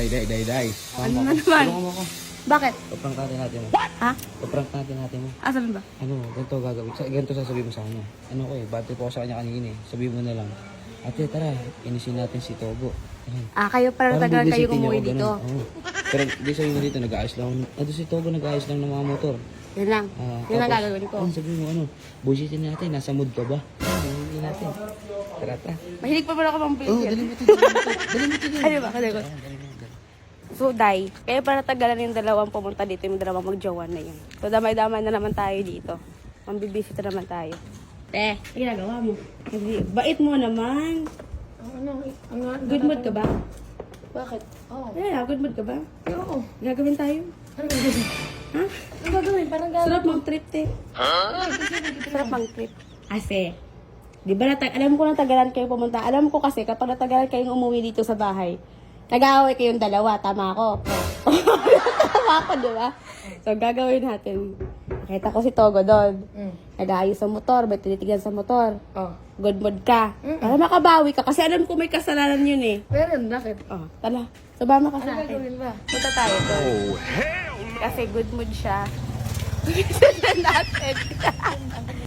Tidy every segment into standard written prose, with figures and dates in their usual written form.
Day. Ano na naman? Tulungan mo ako. Bakit? Paprank natin mo. Ha? Paprank natin mo. Ah, sabihin ba? Ano, ganito gagawin. Ganito sasabihin mo sa kanya. Ano ko bad trip ako sa kanya kanina eh. Sabihin mo na lang, ate tara, inisin natin si Togo. Ayan. Ah, kayo para Parang tagal kayo bibisitin niyo umuwi ako, dito. ganun. Oo. Pero di sabihin mo dito, nag-aayos lang. Ito si Togo, nag-aayos lang ng mga motor. Yan lang. Yan ang gagawin ko. Sabihin mo ano, busitin natin, nasa mood ka ba? Busitin natin. Tara. Mahilig pa pala ako Oo, mampili. dali mo ito. Ano ba? Kaya So, Day, kaya para tagalan yung dalawang pumunta dito, yung dalawang magjowa na yun. So, damay-damay na naman tayo dito. Mambibisita naman tayo. Ginagawa mo. Bait mo naman. Good mood ka ba? Bakit? Oo. Yeah, good mood ka ba? Oo. Gagawin tayo. Ano gagawin? Ha? Ano gagawin? Parang gagawin. Sarap mag-trip, te. Sarap mag-trip. Kasi, di ba, alam ko na tagalan kayo pumunta. Alam ko kasi, kapag natagalan kayong umuwi dito sa bahay, nag-aaway kayong dalawa. Tama ako. Tama ako, di ba? So, gagawin natin. Nakita ko si Togo doon. Nag-aayos sa motor, may tinitigyan sa motor. Oh. Good mood ka. Para makabawi ka. Kasi alam ko may kasalanan yun eh. Pero bakit? Oh, tala. Sumama ka Ano sa akin. gagawin ba? Punta tayo doon. Kasi good mood siya. Sundan natin.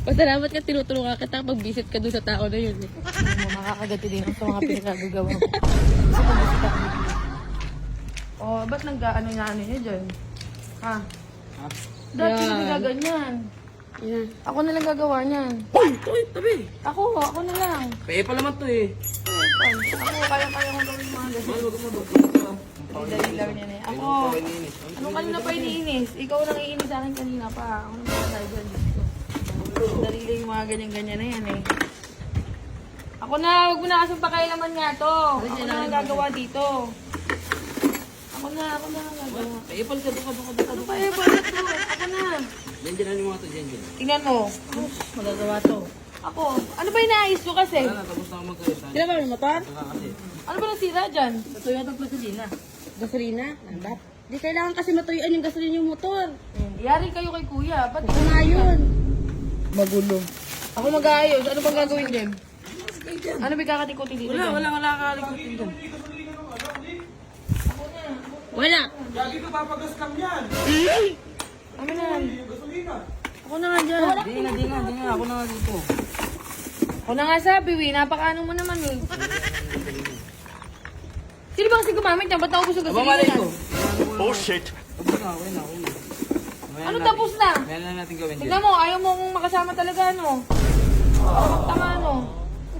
Pasalamat ka, tinutulungan kita pag visit ka doon sa tao na yun. Makakagati din ako sa mga pinagagawa mo. Oh, ba't nag-ano niya dyan? Ha? Dati hindi gaganyan. Yan. Ako na lang gagawa niyan. Uy, tabi. Ako na lang. Peye pa naman to eh. Ako, kaya-kaya ko gawin mga ganyan. Dali lang niya na yan. Ako, ano kanina pa iniinis? Ikaw nang iinis sa akin kanina pa. Ako naman tayo dyan. Dali lang yung mga ganyan-ganyan na yan eh. Ako na, huwag mo na kasing pakailaman nga to. Ako na ang gagawa dito. Ako na ang gagawa. Peye pa, doon ka. Ano pa eh, bakit to? Ako na. Diyan na yung mga to, dyan. Tingnan mo. Magagawa to. Ako, ano ba inaayos ko kasi? Wala na, tapos na ako magkawisan. Kailan ba yung motor? Kasi. Ano ba nasira dyan? Matuyo ang gasolina. Gasolina? Lambat. Di kailangan kasi matuyuan yung gasolina yung motor. Yari kayo kay kuya. Ba't Ito nga yun. magulo? Ako mag-aayos. Ano bang gagawin din? Ano ba kakatikutin dito? Wala kakalikutin dyan. Wala. Lagi ka papagas lang yan. Ano na yan? Ako na nga dyan. Di nga. Ako na nga dito. Ako na nga sabi, napakaano mo naman eh. Sino ba kasi gumamit yan? Ba't naubos yung gasolina Mamalay yan? ko. Bullshit. Okay na. Ano tapos na? Kaya na natin gawin dyan. Tignan mo, ayaw mo kong makasama talaga ano. Tama ano.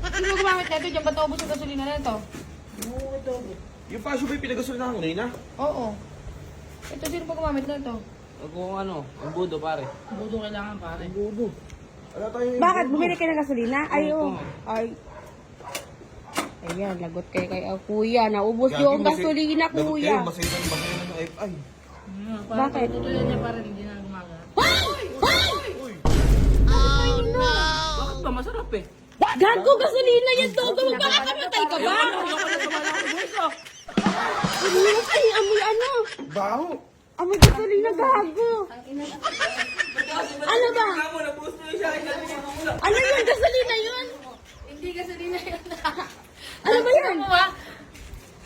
Sino ba gumamit nito dyan? Ba't naubos yung gasolina na ito? Yung pasyo ba'y pinagasol na kanina? Oo. Ito, sino pa gumamit na ito? Kung ano, ang budo pare. Budo kailangan pare. Wala tayong... Bakit? Bumili kayo ng gasolina? Ay, Oo. oh. Ay. Ayan, lagot kayo kay kuya. Naubos yung gasolina, kuya. Masaya na ng FI. Bakit? Ito yan niya pare, hindi na gumaga. Bakit ba? Masarap eh. Gago, gasolina yan, Togo. Magkakamatay ka ba? Ay, amoy ano? Baho! Amoy gasolina, gago. Ano ba? Ano yun? Gasolina yun? Hindi gasolina yun. Ano ba yan? Ano ba?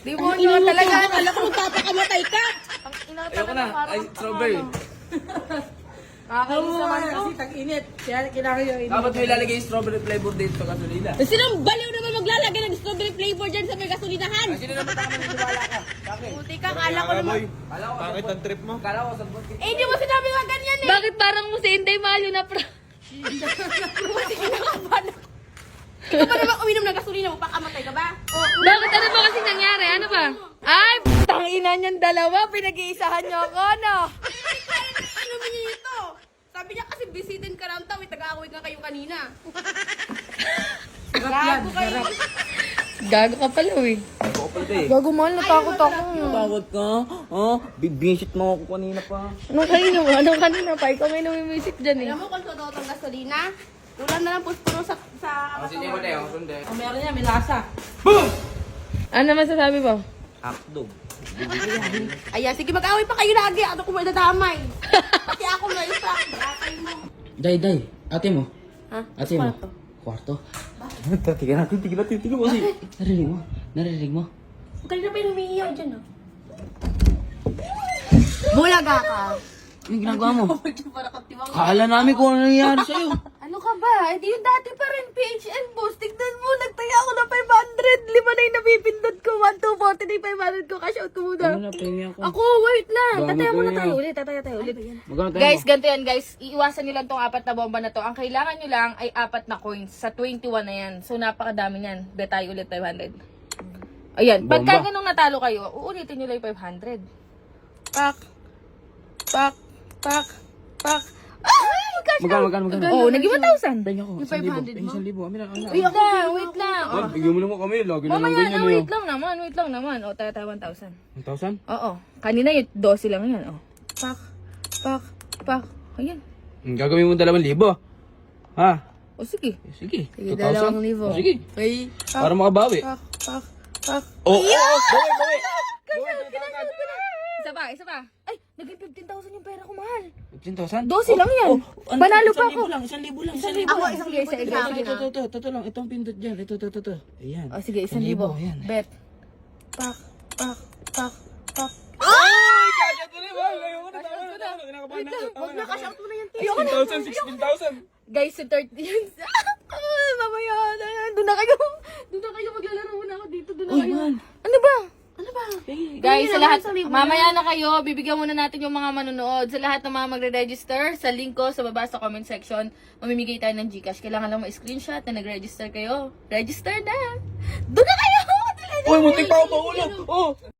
Di mo Ang nyo ino mo, talaga. Togo. Kala ko magpapakamatay ka. Ayoko na. Ay, strawberry. Kakainis naman to. tag-init. Kaya kailangan yung Dapat may lalagay yung strawberry flavor dito sa gasolina. Sinong baliw naman maglalagay ng strawberry flavor dyan sa may gasolinahan? Sino naman ako naniniwala ka? Bakit? Buti ka, kala ko naman. Boy, Kala ko bakit ang trip mo? Kala ko sagbot. Eh, di mo sinabi nga ganyan eh. Bakit parang mo si Inday Mayo na pra... Ikaw pa naman uminom ng gasolina mo, pakamatay ka ba? Bakit ano ba kasi nangyari? Ano ba? Ay, tangina niyang dalawa. Pinag-iisahan niyo ako, no? Ano ba niya ito? Sabi niya kasi bisitin ka lang tao, taga-away ka kayo kanina. Gago kayo. Gago ka pala, eh. Ako pala eh. Gago mahal, natakot ako. Takot ka? Oh, bibinsit mo ako kanina pa. Anong kanina mo? Anong kanina pa? Ikaw ngayon umimisip dyan, eh. Alam mo kung totoo itong gasolina? Ulan na lang puspuro sa Sige mo tayo, sunde. Oh, meron niya, may lasa. Boom! Ano masasabi mo? Hotdog. Ayan, sige mag-away pa kayo lagi. Ano ko may dadamay? Pati ako na isa. Bakay mo. Day. Ate mo. Ha? Ate mo. Kwarto. Tignan natin kasi. Narinig mo? Kanina pa yung humiiyaw dyan, oh. Bulaga ka. Anong ginagawa mo? Para kang tiwang. Kala namin kung ano nangyari sa'yo. Ano ka ba? Eh, di yung dati pa rin, PHL boss. Tignan mo, nagtaya ako na 500. 5 na yung napipindot ko. 1, 2, 40 na yung 500 ko. Cash out ko muna. Ano na, pahingi ako. Ako, wait lang. Dami Tataya muna ko tayo yan. ulit. Tataya tayo ulit. Magkano tayo Guys, mo? ganito yan guys. Iiwasan nyo lang tong 4 na bomba na to. Ang kailangan nyo lang ay 4 na coins. Sa 21 na yan. So, napakadami yan. Bet tayo ulit 500. Ayan. Bomba. Pagka ganung natalo kayo, uulitin nyo lang yung 500. Pak. Pak. Pak. Pak. Ay! Cash out! Magkano? Oh, naging 1,000. Pahingi ako. Yung 500 mo? 1,000. Amin na. Wait lang, wait lang. Ay, Oh. bigyan mo naman kami. Lagi na lang Mamaya ganyan na, eh. wait lang naman. O, tayo 1,000. 1,000? Oo. Kanina yung 12 lang yan. Oh. Pak. Pak. Pak. Ayan. Gagawin mo 2,000. Ha? O, sige. Sige. Sige, 2,000. 2,000. Oh, sige. Okay. Para makabawi. Pak. Pak. Pak. Oh, bawi. Isa pa. Ay, naging 15,000 yung pera ko, mahal. 15,000? 12 lang yan. Panalo pa ako. 1,000 lang. Ako, isang libo Sige, din sa akin, Ito lang. Ito ang pindot dyan. Ito. Ayan. O, sige, 1,000. Ayan. Bet. Pak. Pak. Pak. Pak. Ay! Kaya tuloy ba? Ngayon ko na. Huwag na, cash out mo na yan. 16,000. Guys, sa 30 yun. Mamaya. Doon na kayo. Maglalaro na ako dito. Doon na Uy, kayo. man. Ano ba? Guys, sa Hindi lahat, naman, sa libo mamaya na kayo, bibigyan muna natin yung mga manonood. Sa lahat ng mga magre-register, sa link ko sa baba sa comment section, mamimigay tayo ng Gcash. Kailangan lang ma-screenshot na nag-register kayo. Register na! Doon na kayo! Uy, muntik pa ako maulog. Oh!